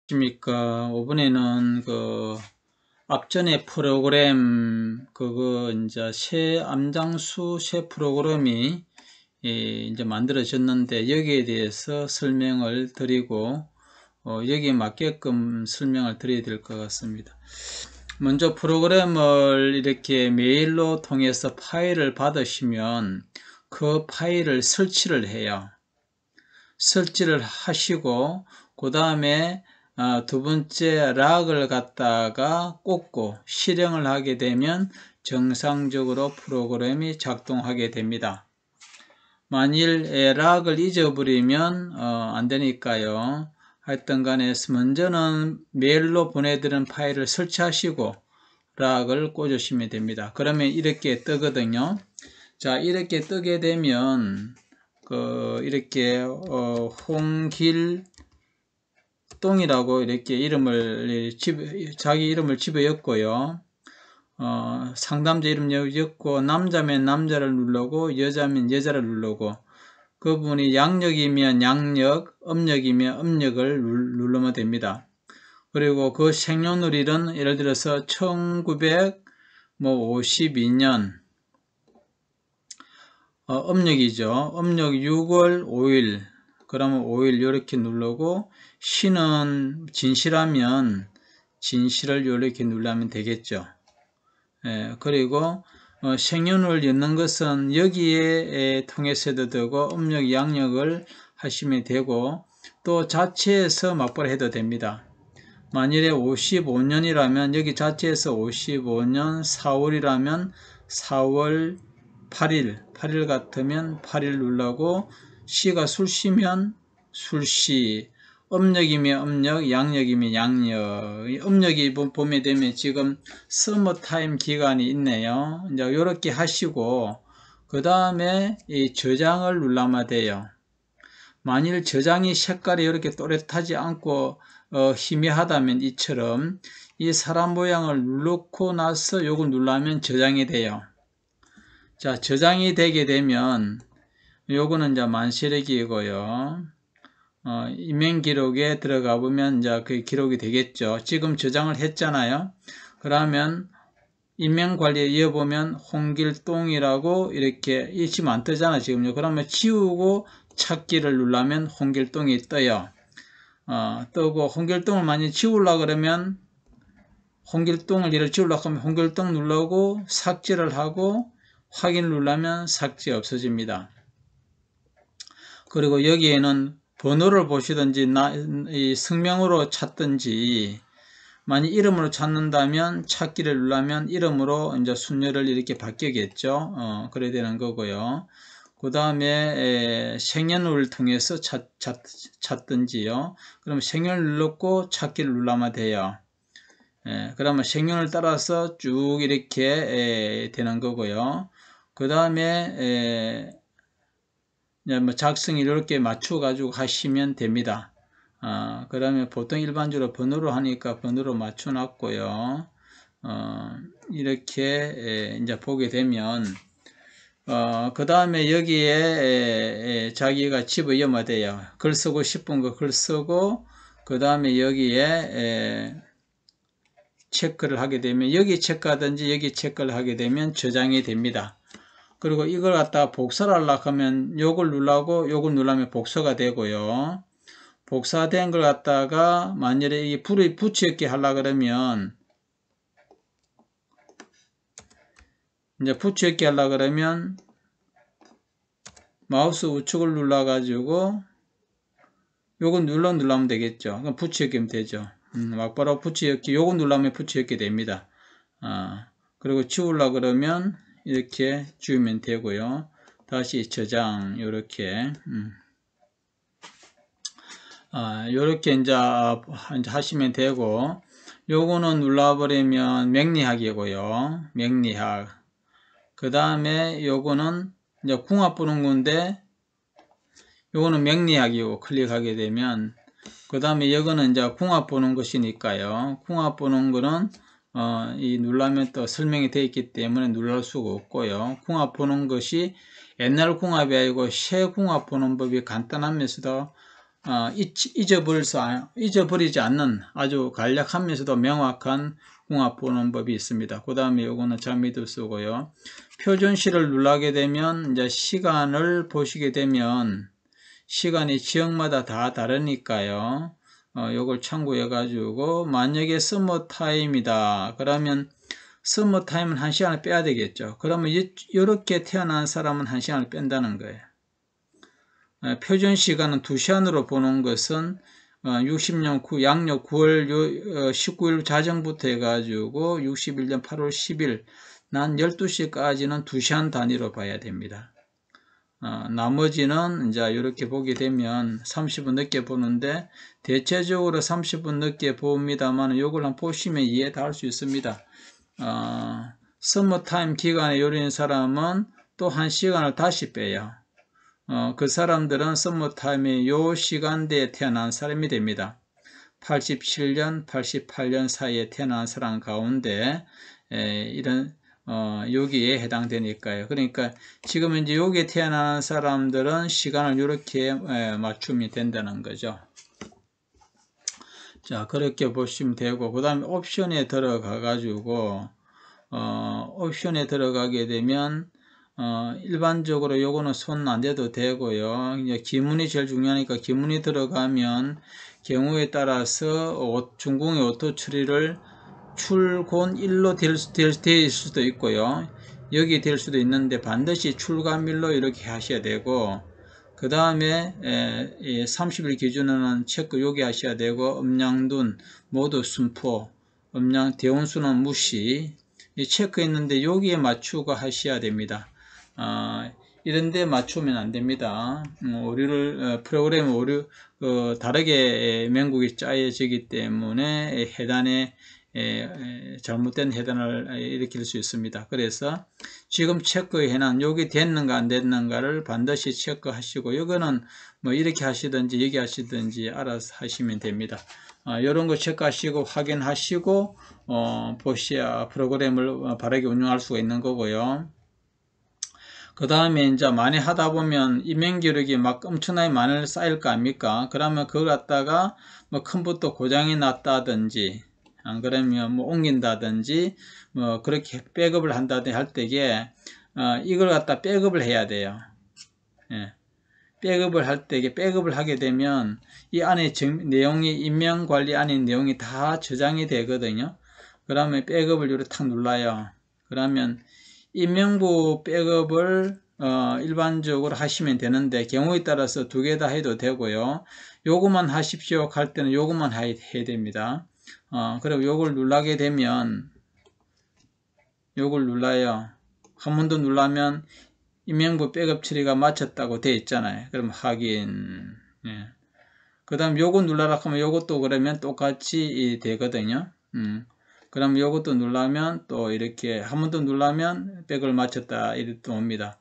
십니까? 이번에는 앞전에 프로그램 이제 새 암장수 새 프로그램이 이제 만들어졌는데 여기에 대해서 설명을 드리고 여기에 맞게끔 설명을 드려야 될 것 같습니다. 먼저 프로그램을 이렇게 메일로 통해서 파일을 받으시면 그 파일을 설치를 해요. 설치를 하시고 그 다음에 두 번째 락을 갖다가 꽂고 실행을 하게 되면 정상적으로 프로그램이 작동하게 됩니다. 만일 락을 잊어버리면 안 되니까요. 하여튼 간에 먼저는 메일로 보내드린 파일을 설치하시고 락을 꽂으시면 됩니다. 그러면 이렇게 뜨거든요. 자, 이렇게 뜨게 되면 이렇게 홍길동이라고 이렇게 이름을 자기 이름을 집어였고요. 상담자 이름 적고 남자면 남자를 누르고 여자면 여자를 누르고 그분이 양력이면 양력, 음력이면 음력을 누르면 됩니다. 그리고 그 생년월일은 예를 들어서 1952년 음력이죠. 음력 6월 5일 그러면 5일 이렇게 누르고 시는 진시라면 진시를 이렇게 누르면 되겠죠. 그리고 생년을 엮는 것은 여기에 통해서도 되고 음력 양력을 하시면 되고 또 자체에서 맞벌이 해도 됩니다. 만일에 55년이라면 여기 자체에서 55년 4월이라면 4월 8일 같으면 8일 누르고 시가 술시면 술시 음력이면 음력 양력이면 양력 음력이 보면 되면 지금 서머타임 기간이 있네요. 이제 이렇게 하시고 그 다음에 이 저장을 누르면 돼요. 만일 저장이 색깔이 이렇게 또렷하지 않고 희미하다면 이처럼 이 사람 모양을 누르고 나서 요걸 누르면 저장이 돼요. 자, 저장이 되게 되면 요거는 이제 만시력이고요. 이면 기록에 들어가 보면 이제 그 기록이 되겠죠. 지금 저장을 했잖아요. 그러면 인명 관리에 이어보면 홍길동이라고 이렇게 지금 안 뜨잖아 지금요. 그러면 지우고 찾기를 누르면 홍길동이 떠요. 뜨고 홍길동을 많이 지우려고 그러면 홍길동을 이를 지우려고 하면 홍길동 누르고 삭제를 하고 확인을 누르면 삭제 없어집니다. 그리고 여기에는 번호를 보시든지 이 성명으로 찾든지 만약 이름으로 찾는다면 찾기를 누르면 이름으로 이제 순열을 이렇게 바뀌겠죠. 그래야 되는 거고요. 그 다음에 생년월을 통해서 찾든지요. 그럼 생년을 눌렀고 찾기를 누르면 돼요. 그러면 생년을 따라서 쭉 이렇게 되는 거고요. 그 다음에 뭐 작성을 이렇게 맞춰 가지고 하시면 됩니다. 그러면 보통 일반적으로 번호로 하니까 번호로 맞춰 놨고요. 이렇게 이제 보게 되면 그 다음에 여기에 자기가 집어넣으면 돼요. 글 쓰고 싶은 거 글 쓰고 그 다음에 여기에 체크를 하게 되면 여기 체크하든지 여기 체크를 하게 되면 저장이 됩니다. 그리고 이걸 갖다가 복사를 하려고 하면 요걸 누르고 요걸 누르면 복사가 되고요. 복사된 걸 갖다가 만일에 이 불을 붙여넣기 하려고 그러면 이제 붙여넣기 하려고 그러면 마우스 우측을 눌러 가지고 요거 누르면 되겠죠. 그럼 붙여넣기면 되죠. 막바로 붙여넣기 요거 누르면 붙여넣기 됩니다. 그리고 지우려고 그러면 이렇게 지우면 되고요. 다시 저장 요렇게 요렇게 이제 하시면 되고 요거는 눌러버리면 맥리학이고요. 맥리학. 그 다음에 요거는 이제 궁합 보는 건데 요거는 맥리학이고 클릭하게 되면 그 다음에 이거는 이제 궁합 보는 것이니까요. 궁합 보는 거는 이 누르면 또 설명이 되어 있기 때문에 누를 수가 없고요. 궁합 보는 것이 옛날 궁합이 아니고 새 궁합 보는 법이 간단하면서도 잊어버리지 않는 아주 간략하면서도 명확한 궁합 보는 법이 있습니다. 그 다음에 요거는 자미도 쓰고요. 표준시를 누르게 되면 이제 시간을 보시게 되면 시간이 지역마다 다 다르니까요. 요걸 참고해 가지고 만약에 서머타임이다 그러면 서머타임은 1시간을 빼야 되겠죠. 그러면 이렇게 태어난 사람은 1시간을 뺀다는 거예요. 표준 시간은 2시간으로 보는 것은 60년 양력 9월 19일 자정부터 해가지고 61년 8월 10일 난 12시까지는 2시간 단위로 봐야 됩니다. 나머지는 이제 이렇게 보게 되면 30분 늦게 보는데 대체적으로 30분 늦게 봅니다만 이걸 한번 보시면 이해 다 할 수 있습니다. 서머타임 기간에 요리는 사람은 또 1시간을 다시 빼요. 그 사람들은 서머타임의 요 시간대에 태어난 사람이 됩니다. 87년, 88년 사이에 태어난 사람 가운데 이런 여기에 해당되니까요. 그러니까 지금 이제 여기에 태어난 사람들은 시간을 이렇게 맞추면 된다는 거죠. 자, 그렇게 보시면 되고, 그 다음에 옵션에 들어가 가지고 옵션에 들어가게 되면 일반적으로 요거는 손 안 대도 되고요. 이제 기문이 제일 중요하니까 기문이 들어가면 경우에 따라서 중공의 오토 처리를 출곤 1로 될 수도 있고요. 여기 될 수도 있는데 반드시 출가밀로 이렇게 하셔야 되고, 그 다음에 30일 기준으로는 체크 여기 하셔야 되고, 음량둔 모두 순포, 대온수는 무시, 체크했는데 여기에 맞추고 하셔야 됩니다. 이런데 맞추면 안 됩니다. 프로그램 오류 다르게 명국이 짜여지기 때문에 해단에 잘못된 해단을 일으킬 수 있습니다. 그래서 지금 체크해놓은 여기 됐는가 안 됐는가를 반드시 체크하시고, 이거는 뭐 이렇게 하시든지 여기 하시든지 알아서 하시면 됩니다. 이런 거 체크하시고 확인하시고 보셔야 프로그램을 바르게 운영할 수가 있는 거고요. 그 다음에 이제 많이 하다 보면 이면 기록이 막 엄청나게 많이 쌓일 거 아닙니까? 그러면 그걸 갖다가 뭐 컴퓨터 고장이 났다든지, 안 그러면 뭐 옮긴다든지, 뭐 그렇게 백업을 한다든지 할 때에 이걸 갖다 백업을 해야 돼요. 예. 백업을 할 때, 백업을 하게 되면 이 안에 내용이, 인명관리 안에 내용이 다 저장이 되거든요. 그러면 백업을 이렇게 탁 눌러요. 그러면 인명부 백업을 일반적으로 하시면 되는데, 경우에 따라서 2개 다 해도 되고요. 요것만 하십시오 할 때는 요것만 해야 됩니다. 그리고 요걸 누르게 되면, 요걸 눌러요. 한 번 더 누르면 인명부 백업 처리가 마쳤다고 되어 있잖아요. 그럼 확인. 예. 그 다음 요거 눌러라 하면 요것도 그러면 똑같이 되거든요. 그럼 요것도 누르면 또 이렇게 한 번 더 누르면 백을 마쳤다 이렇게 옵니다.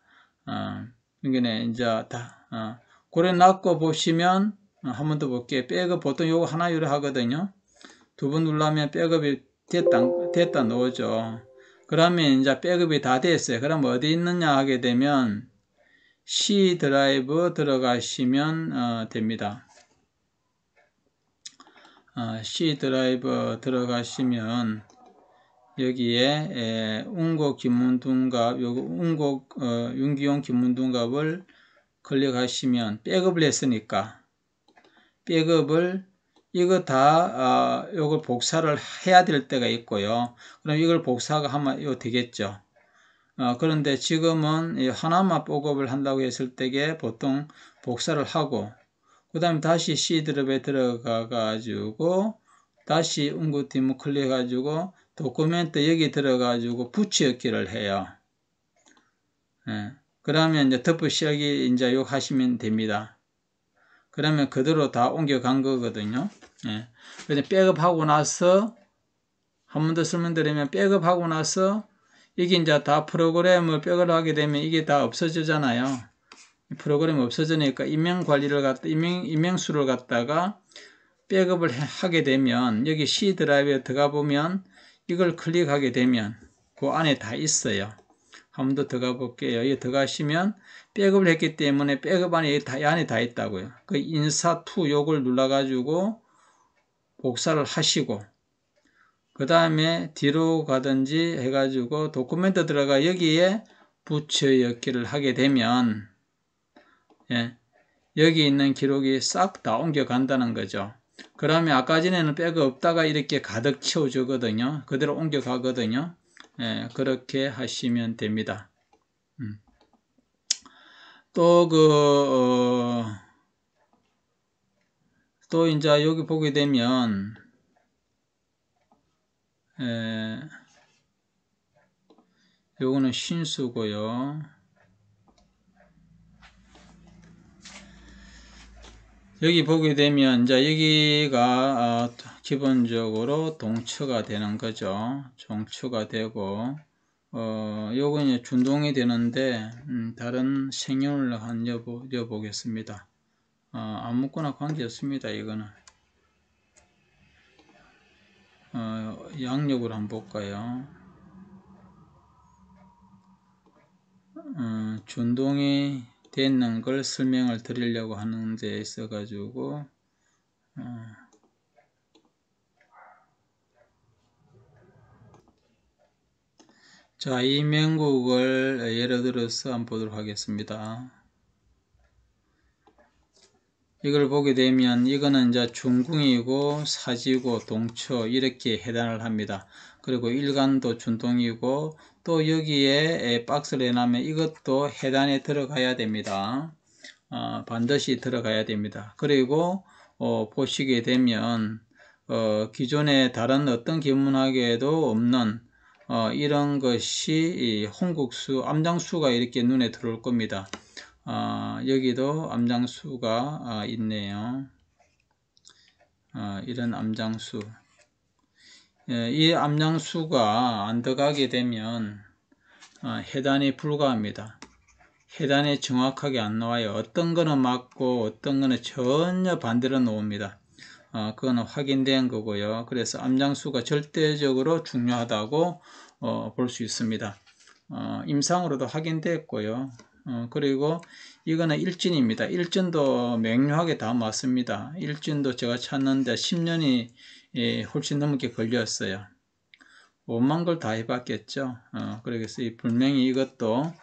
그러니까 이제 다 고래 놨고 보시면 한 번 더 볼게요. 백업 보통 요거 하나 유로 하거든요. 2번 누르면 백업이 됐다 나오죠. 그러면 이제 백업이 다 됐어요. 그럼 어디 있느냐 하게 되면 C 드라이브 들어가시면 됩니다. C 드라이브 들어가시면 여기에 운곡 김문둔갑, 요거 운곡 윤기용 김문둔갑을 클릭하시면 백업을 했으니까 백업을 이거 다 요걸 복사를 해야 될 때가 있고요. 그럼 이걸 복사가 하면 이거 되겠죠. 그런데 지금은 하나만 백업을 한다고 했을 때에 보통 복사를 하고, 그 다음에 다시 C 드랍에 들어가 가지고 다시 운구팀을 클릭해 가지고 도큐멘트 여기 들어 가지고 붙여넣기를 해요. 그러면 이제 덮으시기 이제 요 하시면 됩니다. 그러면 그대로 다 옮겨간 거거든요. 근데 백업하고 나서 한 번 더 설명드리면, 백업하고 나서 이게 이제 다 프로그램을 백업을 하게 되면 이게 다 없어지잖아요. 프로그램이 없어지니까 인명수를 갖다가 백업을 하게 되면 여기 C 드라이브에 들어가 보면 이걸 클릭하게 되면 그 안에 다 있어요. 한 번 더 들어가 볼게요. 여기 들어가시면 백업을 했기 때문에 백업 안에 안에 다 있다고요. 그 인사2 요걸 눌러가지고 복사를 하시고 그 다음에 뒤로 가든지 해가지고 도쿠멘트 들어가 여기에 붙여넣기를 하게 되면 예, 여기 있는 기록이 싹 다 옮겨간다는 거죠. 그러면 아까 전에는 백업 없다가 이렇게 가득 채워주거든요. 그대로 옮겨가거든요. 예, 그렇게 하시면 됩니다. 또 또 이제 여기 보게 되면 요거는 신수고요. 여기 보게 되면 이제 여기가 기본적으로 동처가 되는 거죠. 종처가 되고 요건 이제 준동이 되는데 다른 생년을 한 여보겠습니다. 아무거나 관계없습니다. 이거는 양력으로 한번 볼까요? 준동이 되는 걸 설명을 드리려고 하는 데 있어 가지고 자, 이 명국을 예를 들어서 한번 보도록 하겠습니다. 이걸 보게 되면 이거는 이제 중궁이고 사지고 동처 이렇게 해당을 합니다. 그리고 일간도 준동이고 또 여기에 박스를 해놓으면 이것도 해단에 들어가야 됩니다. 반드시 들어가야 됩니다. 그리고 보시게 되면 기존에 다른 어떤 기문학에도 없는 이런 것이 홍국수, 암장수가 이렇게 눈에 들어올 겁니다. 여기도 암장수가 있네요. 이런 암장수. 이 암장수가 안 들어가게 되면 해단이 불가합니다. 해단이 정확하게 안 나와요. 어떤 거는 맞고 어떤 거는 전혀 반대로 나옵니다. 그거는 확인된 거고요. 그래서 암장수가 절대적으로 중요하다고 볼 수 있습니다. 임상으로도 확인됐고요. 그리고 이거는 일진입니다. 일진도 명료하게 다 맞습니다. 일진도 제가 찾는데 10년이 훨씬 넘게 걸렸어요. 5만 걸 다 해봤겠죠. 그래서 분명히 이것도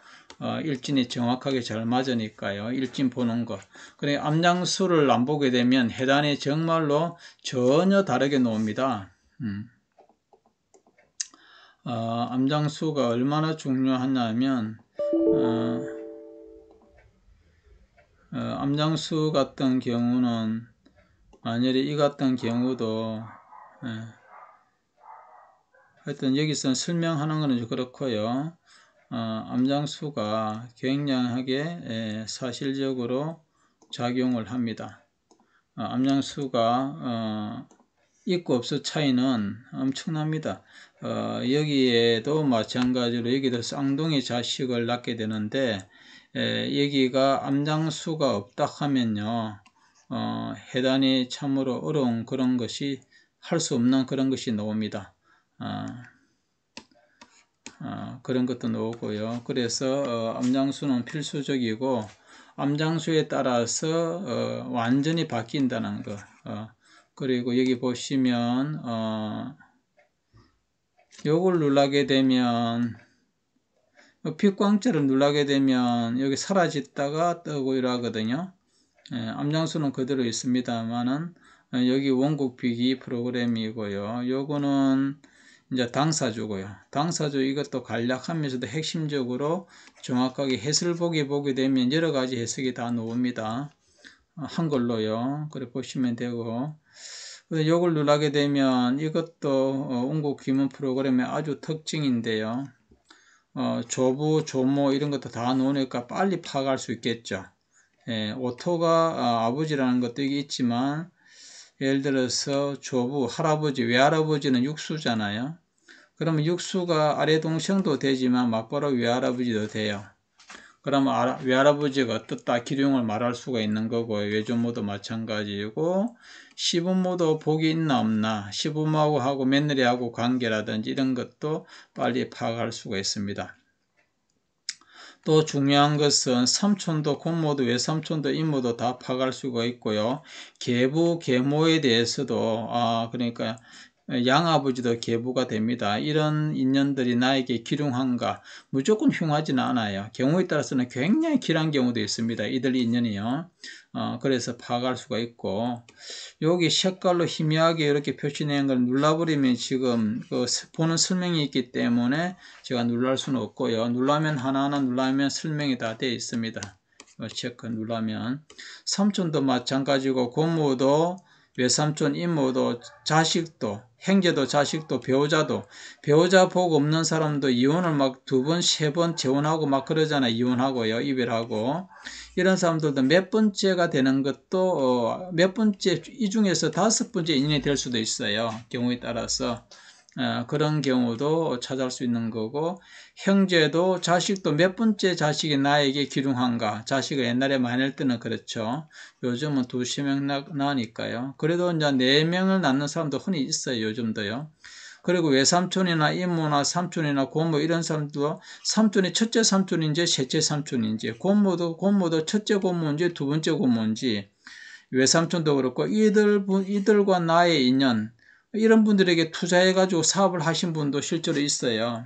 일진이 정확하게 잘 맞으니까요. 일진 보는 거. 그래 암장수를 안 보게 되면 해단이 정말로 전혀 다르게 나옵니다. 암장수가 얼마나 중요하냐면 암장수 같은 경우는 만일에 이 같은 경우도 하여튼 여기서 설명하는 것은 그렇고요. 암장수가 굉장하게 사실적으로 작용을 합니다. 암장수가 있고 없을 차이는 엄청납니다. 여기에도 마찬가지로 여기도 쌍둥이 자식을 낳게 되는데 여기가 암장수가 없다 하면요 해단이 참으로 어려운 그런 것이 할 수 없는 그런 것이 나옵니다. 그런 것도 나오고요. 그래서 암장수는 필수적이고 암장수에 따라서 완전히 바뀐다는 거. 그리고 여기 보시면 요걸 누르게 되면 빛광자를 누르게 되면 여기 사라졌다가 뜨고 이러거든요. 암장수는 그대로 있습니다만은 여기 원국비기 프로그램이고요. 요거는 이제 당사주고요. 당사주 이것도 간략하면서도 핵심적으로 정확하게 해설보기 보게 되면 여러 가지 해석이 다 나옵니다. 한글로요. 그래 보시면 되고. 요걸 누르게 되면 이것도 원국 기문 프로그램의 아주 특징인데요. 조부, 조모 이런 것도 다 나오니까 빨리 파악할 수 있겠죠. 오토가 아버지라는 것도 있지만 예를 들어서 조부, 할아버지, 외할아버지는 육수잖아요. 그러면 육수가 아래 동생도 되지만 막바로 외할아버지도 돼요. 그러면 외할아버지가 어떻다 기룡을 말할 수가 있는 거고 외조모도 마찬가지고 시부모도 복이 있나 없나 시부모하고 며느리하고 관계라든지 이런 것도 빨리 파악할 수가 있습니다. 또 중요한 것은 삼촌도 고모도 외삼촌도 이모도 다 파갈 수가 있고요. 계부 계모에 대해서도 그러니까 양아버지도 계부가 됩니다. 이런 인연들이 나에게 기륭한가? 무조건 흉하지는 않아요. 경우에 따라서는 굉장히 길한 경우도 있습니다. 이들 인연이요. 그래서 파악할 수가 있고, 여기 색깔로 희미하게 이렇게 표시된 걸 눌러버리면 지금 그 보는 설명이 있기 때문에 제가 눌러할 수는 없고요. 눌러면 하나하나 눌러면 설명이 다 되어 있습니다. 체크 눌러면 삼촌도 마찬가지고 고모도 외삼촌 이모도 자식도 형제도 자식도 배우자 복 없는 사람도 이혼을 막 2번 3번 재혼하고 막 그러잖아요. 이혼하고요, 이별하고. 이런 사람들도 몇 번째가 되는 것도 몇 번째, 이 중에서 5번째 인연이 될 수도 있어요. 경우에 따라서 그런 경우도 찾아올 수 있는 거고, 형제도 자식도 몇 번째 자식이 나에게 기륭한가. 자식을 옛날에 많이 할 때는 그렇죠. 요즘은 2~3명 나니까요. 그래도 이제 4명을 낳는 사람도 흔히 있어요. 요즘도요. 그리고 외삼촌이나 이모나 삼촌이나 고모 이런 사람들도 삼촌이 첫째 삼촌인지 셋째 삼촌인지, 고모도 첫째 고모인지 2번째 고모인지, 외삼촌도 그렇고 이들과 나의 인연, 이런 분들에게 투자해가지고 사업을 하신 분도 실제로 있어요.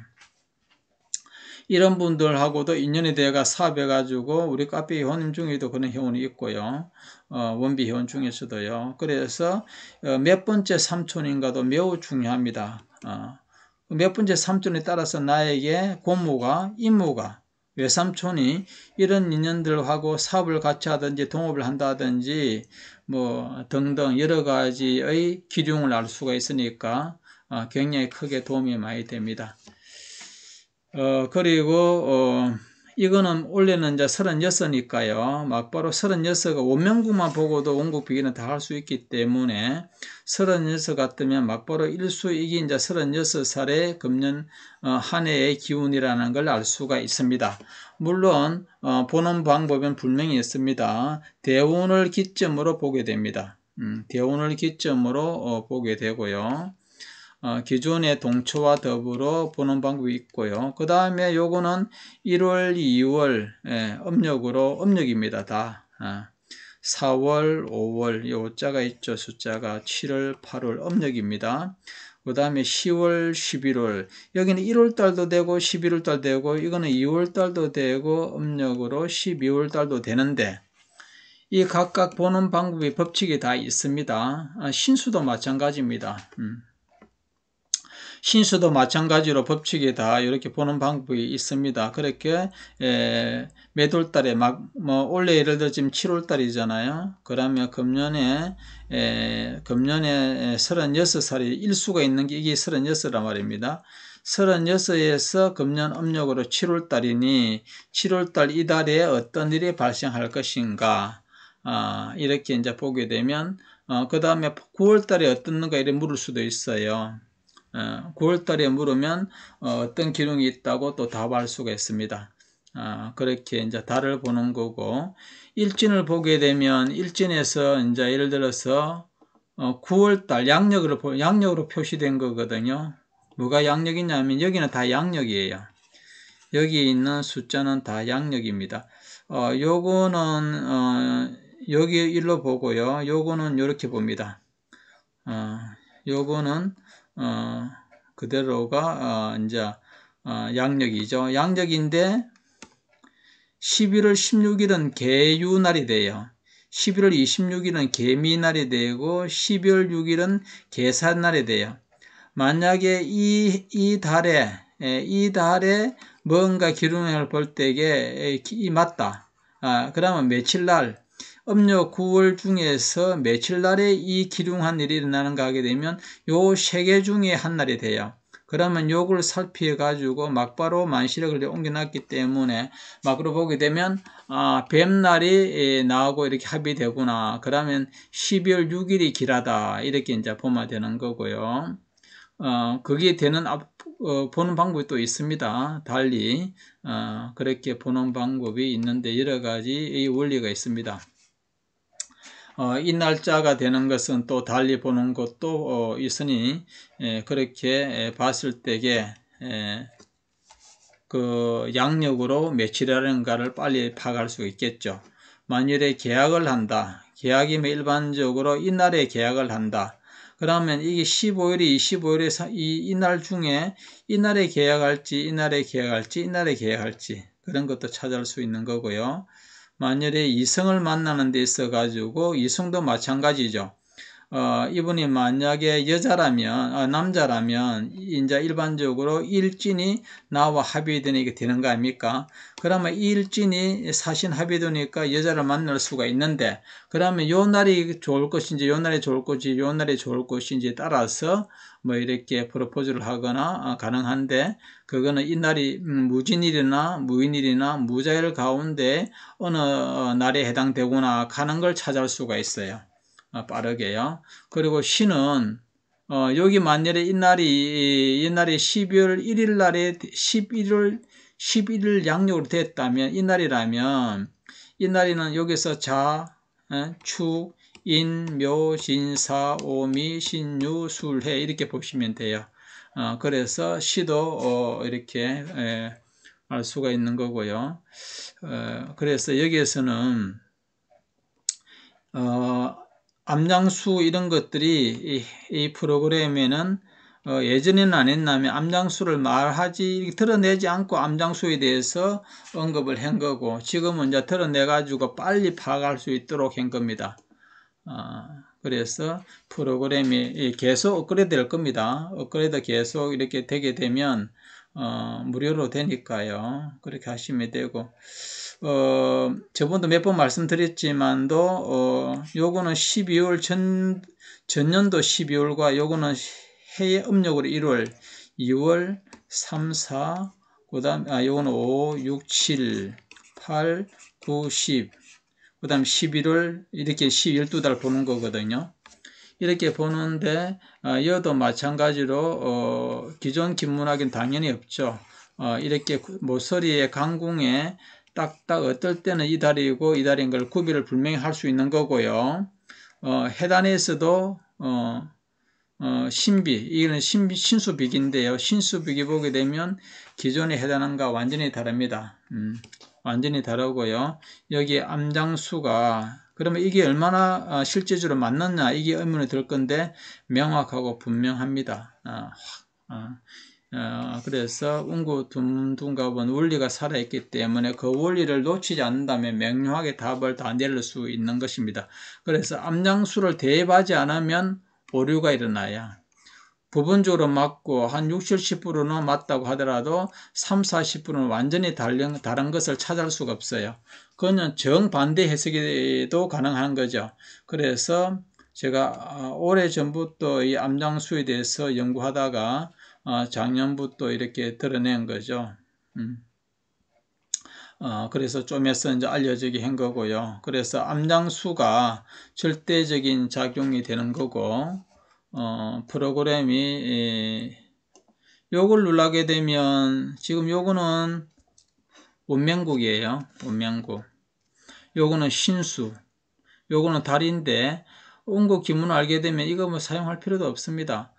이런 분들하고도 인연이 돼가 사업해가지고 우리 카페 회원님 중에도 그런 회원이 있고요. 원비 회원 중에서도요. 그래서 몇 번째 삼촌인가도 매우 중요합니다. 몇 번째 삼촌에 따라서 나에게 고모가, 이모가, 외삼촌이 이런 인연들하고 사업을 같이 하든지 동업을 한다든지 뭐 등등 여러 가지의 기륭을 알 수가 있으니까 굉장히 크게 도움이 많이 됩니다. 그리고 이거는 원래는 이제 36니까요. 막바로 36가 원명국만 보고도 원국 비기는 다 할 수 있기 때문에 36 같으면 막바로 일수이기 이제 36살의 금년 한 해의 기운이라는 걸 알 수가 있습니다. 물론 보는 방법은 분명히 있습니다. 대운을 기점으로 보게 됩니다. 대운을 기점으로 보게 되고요. 기존의 동초와 더불어 보는 방법이 있고요. 그 다음에 요거는 1월, 2월 음력입니다. 다 4월, 5월 요 자가 있죠. 숫자가 7월, 8월 음력입니다. 그 다음에 10월, 11월 여기는 1월 달도 되고 11월 달 되고 이거는 2월 달도 되고 음력으로 12월 달도 되는데 이 각각 보는 방법이 법칙이 다 있습니다. 신수도 마찬가지입니다. 신수도 마찬가지로 법칙이 다 이렇게 보는 방법이 있습니다. 그렇게 매돌달에 올해 예를 들어 지금 7월달이잖아요. 그러면 금년에 36살이 일수가 있는 게 이게 36란 말입니다. 36에서 금년 음력으로 7월달이니 7월달 이달에 어떤 일이 발생할 것인가 이렇게 이제 보게 되면 그 다음에 9월달에 어떻는가 이렇게 물을 수도 있어요. 9월달에 물으면 어떤 기능이 있다고 또 답할 수가 있습니다. 그렇게 이제 달을 보는 거고, 일진을 보게 되면 일진에서 이제 예를 들어서 9월달 양력으로 표시된 거거든요. 뭐가 양력이냐면 여기는 다 양력이에요. 여기 있는 숫자는 다 양력입니다. 요거는 여기 일로 보고요. 요거는 이렇게 봅니다. 요거는 그대로가 이제 양력이죠. 양력인데 11월 16일은 개유날이 돼요. 11월 26일은 개미날이 되고 12월 6일은 개사날이 돼요. 만약에 이 달에 뭔가 기름을 볼 때에 맞다. 그러면 며칠날 음력 9월 중에서 며칠 날에 이 기륭한 일이 일어나는가 하게 되면 요 3개 중에 한 날이 돼요. 그러면 요걸 살펴가지고 막바로 만시력을 옮겨놨기 때문에 막으로 보게 되면 뱀날이 나오고 이렇게 합의되구나. 그러면 12월 6일이 길하다. 이렇게 이제 보면 되는 거고요. 그게 되는 보는 방법이 또 있습니다. 달리 그렇게 보는 방법이 있는데 여러 가지 원리가 있습니다. 이 날짜가 되는 것은 또 달리 보는 것도 있으니 그렇게 봤을 때에 그 양력으로 며칠이라는가를 빨리 파악할 수 있겠죠. 만일에 계약을 한다. 계약이면 일반적으로 이날에 계약을 한다. 그러면 이게 15일이 25일에 이날 중에 이날에 계약할지, 이날에 계약할지, 이날에 계약할지 그런 것도 찾아올 수 있는 거고요. 만일에 이성을 만나는 데 있어 가지고 이성도 마찬가지죠. 이분이 만약에 여자라면, 남자라면, 이제 일반적으로 일진이 나와 합의되니까 되는 거 아닙니까? 그러면 이 일진이 사신 합의되니까 여자를 만날 수가 있는데, 그러면 요 날이 좋을 것인지, 요 날이 좋을 것인지, 요 날이 좋을 것인지에 따라서 뭐 이렇게 프로포즈를 하거나 가능한데, 그거는 이 날이 무진일이나 무인일이나 무자일 가운데 어느 날에 해당되거나 하는 걸 찾아올 수가 있어요. 빠르게요. 그리고 시는 여기 만일에 이날이 12월 1일 날에 11일 양력으로 됐다면 이날이라면 이날에는 여기서 자, 축, 인, 묘, 진, 사, 오미, 신유, 술해 이렇게 보시면 돼요. 그래서 시도 이렇게 알 수가 있는 거고요. 그래서 여기에서는 암장수 이런 것들이 이 프로그램에는 예전에는 안 했나면 암장수를 말하지 드러내지 않고 암장수에 대해서 언급을 한 거고 지금은 이제 드러내 가지고 빨리 파악할 수 있도록 한 겁니다. 그래서 프로그램이 계속 업그레이드 될 겁니다. 업그레이드 계속 이렇게 되게 되면 무료로 되니까요. 그렇게 하시면 되고 저번도 몇 번 말씀드렸지만도 요거는 12월 전년도 12월과 요거는 해외 음력으로 1월, 2월, 3, 4, 그 다음 요거는 5, 6, 7, 8, 9, 10, 그 다음 11월 이렇게 12달 보는 거거든요. 이렇게 보는데 여도 마찬가지로 기존 김문학은 당연히 없죠. 이렇게 모서리의 강궁에 딱딱 어떨 때는 이 달이고 이 달인 걸 구별을 분명히 할 수 있는 거고요. 해단에서도 신비, 이거는 신수비기인데요. 신수비기 보게 되면 기존에 해당한과 완전히 다릅니다. 완전히 다르고요. 여기 암장수가 그러면 이게 얼마나 실제적으로 맞느냐 이게 의문이 들 건데 명확하고 분명합니다. 그래서 운구둔갑은 원리가 살아있기 때문에 그 원리를 놓치지 않는다면 명료하게 답을 다 내릴 수 있는 것입니다. 그래서 암장수를 대입하지 않으면 오류가 일어나야 부분적으로 맞고 한 60, 70%는 맞다고 하더라도 3, 40%는 완전히 다른 것을 찾을 수가 없어요. 그건 정반대 해석도 가능한 거죠. 그래서 제가 오래전부터 이 암장수에 대해서 연구하다가 작년부터 이렇게 드러낸 거죠. 그래서 좀에서 이제 알려지게 한 거고요. 그래서 암장수가 절대적인 작용이 되는 거고, 프로그램이, 요걸 누르게 되면, 지금 요거는 원명국이에요. 원명국. 요거는 신수. 요거는 달인데, 운국 기문을 알게 되면 이거 뭐 사용할 필요도 없습니다.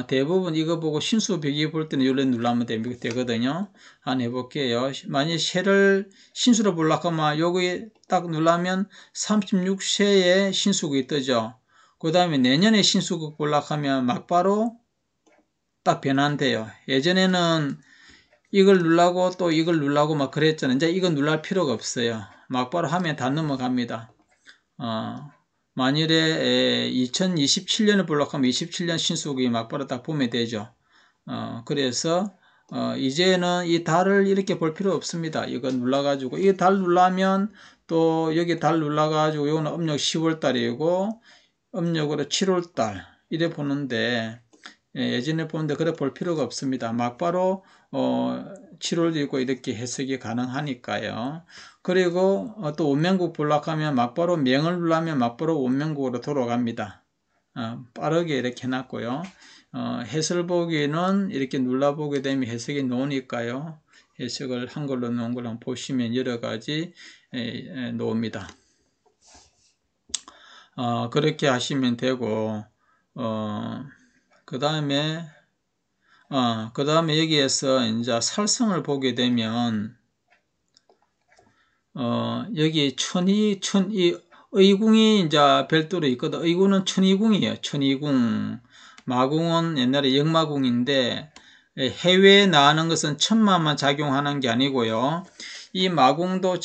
대부분 이거 보고 신수 비기 볼 때는 요래 누르면 되거든요. 한번 해볼게요. 만약 새를 신수로 보려고 하면 여기 딱 누르면 36세의 신수국이 뜨죠. 그 다음에 내년에 신수국 보려고 하면 막바로 딱 변한대요. 예전에는 이걸 누르고 또 이걸 누르고 막 그랬잖아요. 이제 이거 누를 필요가 없어요. 막바로 하면 다 넘어갑니다. 만일에 2027년을 보려고 하면 27년 신수국이 막바로 딱 보면 되죠. 그래서 이제는 이 달을 이렇게 볼 필요 없습니다. 이거 눌러가지고 이 달 누르면 또 여기 달 눌러가지고 이거는 음력 10월달이고 음력으로 7월달 이래 보는데 예전에 보는데 그래 볼 필요가 없습니다. 막바로 7월도 있고 이렇게 해석이 가능하니까요. 그리고 또 원명국 보려고 하면 막바로 명을 누르면 막바로 원명국으로 돌아갑니다. 빠르게 이렇게 해놨고요. 해설 보기는 이렇게 눌러보게 되면 해석이 나오니까요. 해석을 한글로 놓은 걸 한번 보시면 여러 가지 나옵니다. 그렇게 하시면 되고, 그 다음에 그 다음에 여기에서 이제 살성을 보게 되면, 여기 의궁이 이제 별도로 있거든. 의궁은 천의궁이에요. 천의궁. 마궁은 옛날에 역마궁인데, 해외에 나가는 것은 천마만 작용하는 게 아니고요. 이 마궁도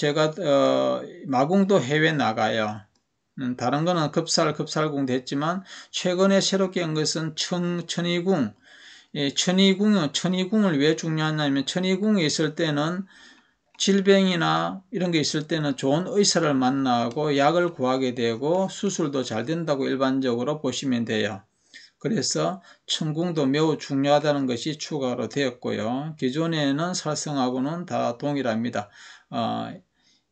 마궁도 해외에 나가요. 다른 거는 급살궁 됐지만, 최근에 새롭게 한 것은 천의궁. 천의궁을 왜 중요하냐면, 천의궁에 있을 때는 질병이나 이런 게 있을 때는 좋은 의사를 만나고 약을 구하게 되고 수술도 잘 된다고 일반적으로 보시면 돼요. 그래서 천궁도 매우 중요하다는 것이 추가로 되었고요. 기존에는 살성하고는 다 동일합니다.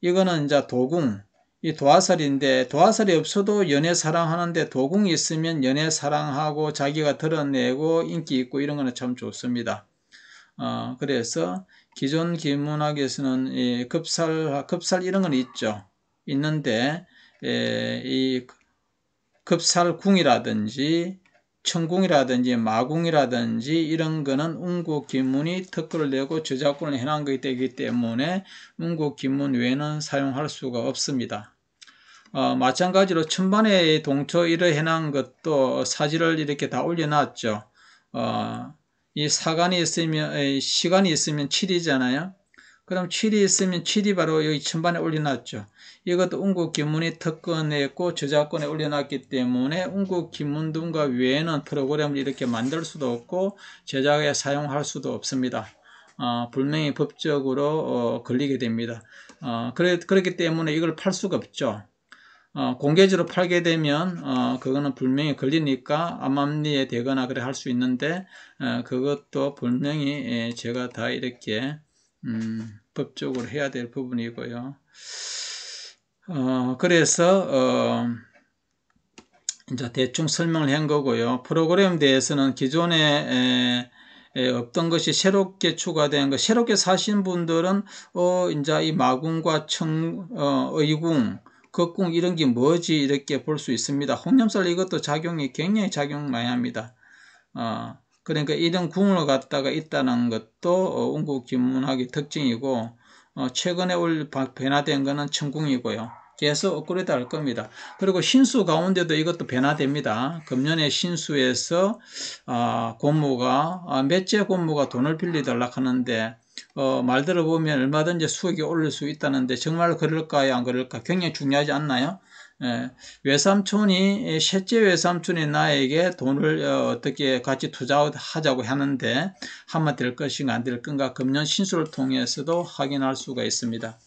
이거는 이제 도궁, 이 도화살인데 도화살이 없어도 연애 사랑하는데 도궁이 있으면 연애 사랑하고 자기가 드러내고 인기 있고 이런 거는 참 좋습니다. 그래서 기존 기문학에서는 급살 이런 건 있죠. 있는데 이 급살궁이라든지 천궁이라든지 마궁이라든지 이런 거는 운국기문이 특허를 내고 저작권을 해놓은 것이 되기 때문에 운국기문 외에는 사용할 수가 없습니다. 마찬가지로 천반의 동초 이를 해놓은 것도 사지를 이렇게 다 올려놨죠. 이 사간이 있으면, 시간이 있으면 7이잖아요. 그럼 7이 있으면 7이 바로 여기 천반에 올려놨죠. 이것도 운국기문이 특허냈고 저작권에 올려놨기 때문에 운국기문등과 외에는 프로그램을 이렇게 만들 수도 없고 제작에 사용할 수도 없습니다. 분명히 법적으로 걸리게 됩니다. 그렇기 때문에 이걸 팔 수가 없죠. 공개적으로 팔게 되면 그거는 분명히 걸리니까 암암리에 되거나 그래 할 수 있는데 그것도 분명히 제가 다 이렇게 법적으로 해야 될 부분이고요. 그래서 이제 대충 설명을 한 거고요. 프로그램에 대해서는 기존에 없던 것이 새롭게 추가된 것, 새롭게 사신 분들은 이제 이 마궁과 의궁, 극궁 이런 게 뭐지 이렇게 볼 수 있습니다. 홍념살 이것도 굉장히 작용 많이 합니다. 그러니까 이런 궁을 갖다가 있다는 것도 운국기문학의 특징이고 최근에 변화된 거는 천궁이고요. 계속 업그레이드 할 겁니다. 그리고 신수 가운데도 이것도 변화됩니다. 금년에 신수에서 몇째 고모가 돈을 빌리달라 하는데 말 들어보면 얼마든지 수익이 오를 수 있다는데 정말 그럴까요? 안 그럴까? 굉장히 중요하지 않나요? 외삼촌이 셋째 외삼촌이 나에게 돈을 어떻게 같이 투자하자고 하는데 한마 될 것인가 안 될 건가 금년 신수를 통해서도 확인할 수가 있습니다.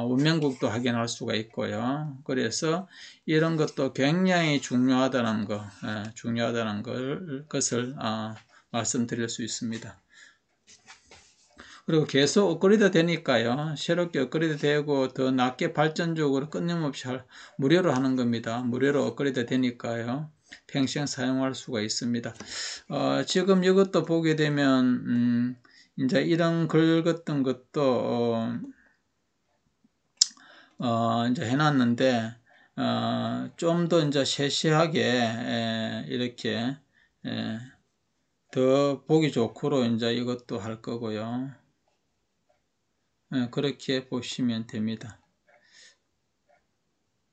운명국도 확인할 수가 있고요. 그래서 이런 것도 굉장히 중요하다는 것을 말씀드릴 수 있습니다. 그리고 계속 업그레이드 되니까요. 새롭게 업그레이드 되고 더 낮게 발전적으로 끊임없이 무료로 하는 겁니다. 무료로 업그레이드 되니까요. 평생 사용할 수가 있습니다. 지금 이것도 보게 되면 이제 이런 글 같은 것도 이제 해놨는데 좀 더 이제 세세하게 이렇게 더 보기 좋고로 이제 이것도 할 거고요. 그렇게 보시면 됩니다.